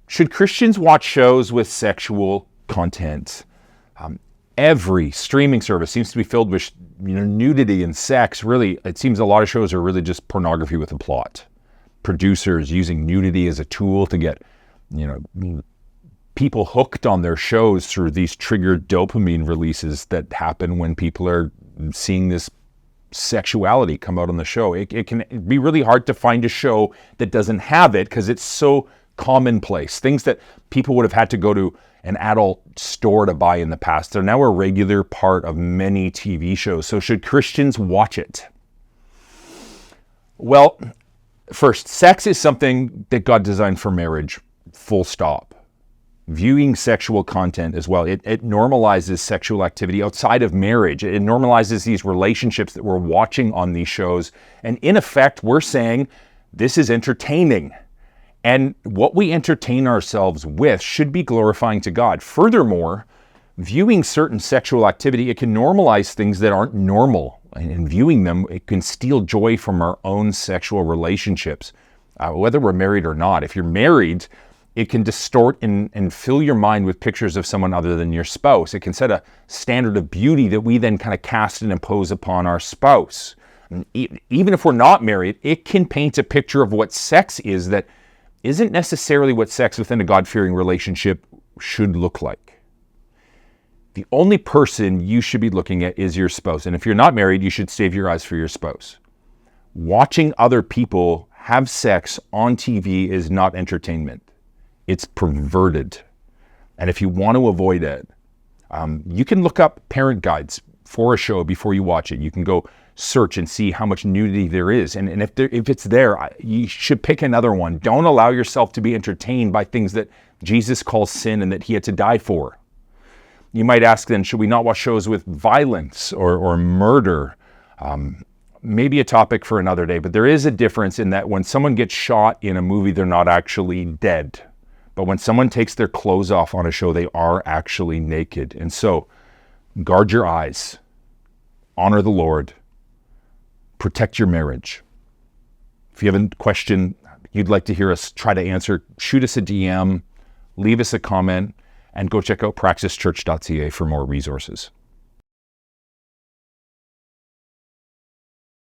Should Christians watch shows with sexual content? Every streaming service seems to be filled with nudity and sex. Really, it seems a lot of shows are really just pornography with a plot. Producers using nudity as a tool to get people hooked on their shows through these triggered dopamine releases that happen when people are seeing this sexuality come out on the show. It can be really hard to find a show that doesn't have it because it's so commonplace. Things that people would have had to go to an adult store to buy in the past, they're now a regular part of many TV shows. So should Christians watch it? Well, first, sex is something that God designed for marriage, full stop. Viewing sexual content as well, it normalizes sexual activity outside of marriage. It normalizes these relationships that we're watching on these shows. And in effect, we're saying this is entertaining. And what we entertain ourselves with should be glorifying to God. Furthermore, viewing certain sexual activity, it can normalize things that aren't normal. And in viewing them, it can steal joy from our own sexual relationships, whether we're married or not. If you're married, it can distort and fill your mind with pictures of someone other than your spouse. It can set a standard of beauty that we then kind of cast and impose upon our spouse. And even if we're not married, it can paint a picture of what sex is that isn't necessarily what sex within a God-fearing relationship should look like. The only person you should be looking at is your spouse. And if you're not married, you should save your eyes for your spouse. Watching other people have sex on TV is not entertainment. It's perverted. And if you want to avoid it, you can look up parent guides for a show before you watch it. You can go search and see how much nudity there is. And if it's there, you should pick another one. Don't allow yourself to be entertained by things that Jesus calls sin and that he had to die for. You might ask then, should we not watch shows with violence or murder? Maybe a topic for another day, but there is a difference in that when someone gets shot in a movie, they're not actually dead. But when someone takes their clothes off on a show, they are actually naked. And so, guard your eyes, honor the Lord, protect your marriage. If you have a question you'd like to hear us try to answer, shoot us a DM, leave us a comment, and go check out praxischurch.ca for more resources.